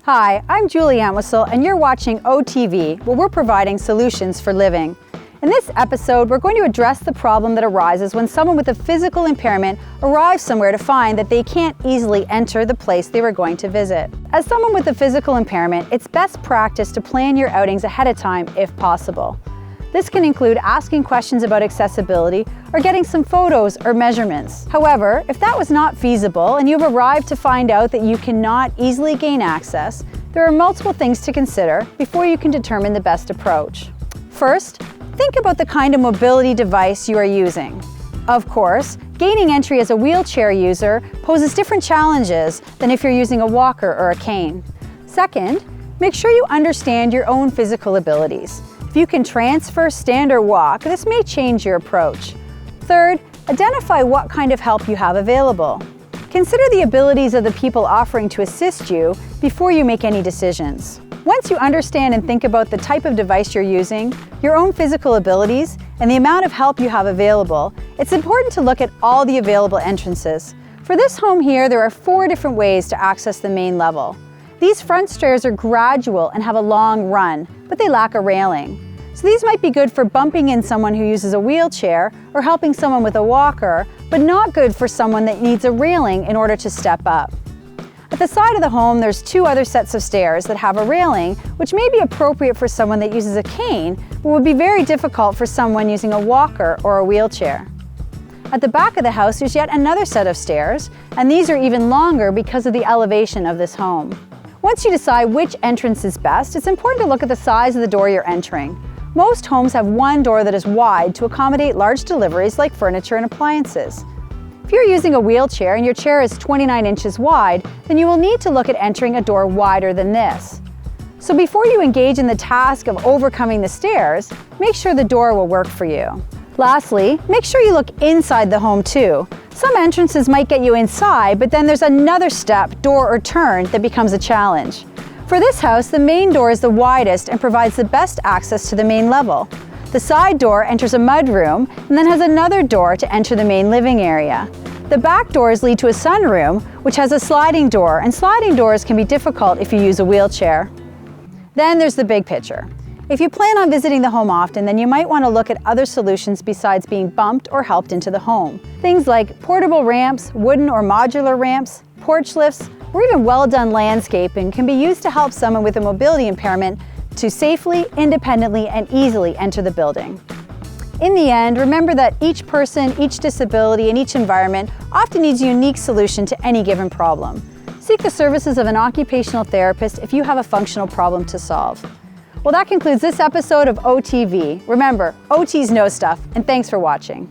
Hi, I'm Julie Entwistle, and you're watching OTV, where we're providing solutions for living. In this episode, we're going to address the problem that arises when someone with a physical impairment arrives somewhere to find that they can't easily enter the place they were going to visit. As someone with a physical impairment, it's best practice to plan your outings ahead of time if possible. This can include asking questions about accessibility or getting some photos or measurements. However, if that was not feasible and you've arrived to find out that you cannot easily gain access, there are multiple things to consider before you can determine the best approach. First, think about the kind of mobility device you are using. Of course, gaining entry as a wheelchair user poses different challenges than if you're using a walker or a cane. Second, make sure you understand your own physical abilities. If you can transfer, stand, or walk, this may change your approach. Third, identify what kind of help you have available. Consider the abilities of the people offering to assist you before you make any decisions. Once you understand and think about the type of device you're using, your own physical abilities, and the amount of help you have available, it's important to look at all the available entrances. For this home here, there are 4 different ways to access the main level. These front stairs are gradual and have a long run, but they lack a railing. So these might be good for bumping in someone who uses a wheelchair or helping someone with a walker, but not good for someone that needs a railing in order to step up. At the side of the home, there's 2 other sets of stairs that have a railing, which may be appropriate for someone that uses a cane, but would be very difficult for someone using a walker or a wheelchair. At the back of the house, there's yet another set of stairs, and these are even longer because of the elevation of this home. Once you decide which entrance is best, it's important to look at the size of the door you're entering. Most homes have one door that is wide to accommodate large deliveries like furniture and appliances. If you're using a wheelchair and your chair is 29 inches wide, then you will need to look at entering a door wider than this. So before you engage in the task of overcoming the stairs, make sure the door will work for you. Lastly, make sure you look inside the home too. Some entrances might get you inside, but then there's another step, door or turn, that becomes a challenge. For this house, the main door is the widest and provides the best access to the main level. The side door enters a mudroom and then has another door to enter the main living area. The back doors lead to a sunroom, which has a sliding door, and sliding doors can be difficult if you use a wheelchair. Then there's the big picture. If you plan on visiting the home often, then you might want to look at other solutions besides being bumped or helped into the home. Things like portable ramps, wooden or modular ramps, porch lifts, or even well-done landscaping can be used to help someone with a mobility impairment to safely, independently, and easily enter the building. In the end, remember that each person, each disability, and each environment often needs a unique solution to any given problem. Seek the services of an occupational therapist if you have a functional problem to solve. Well, that concludes this episode of OTV. Remember, OTs know stuff, and thanks for watching.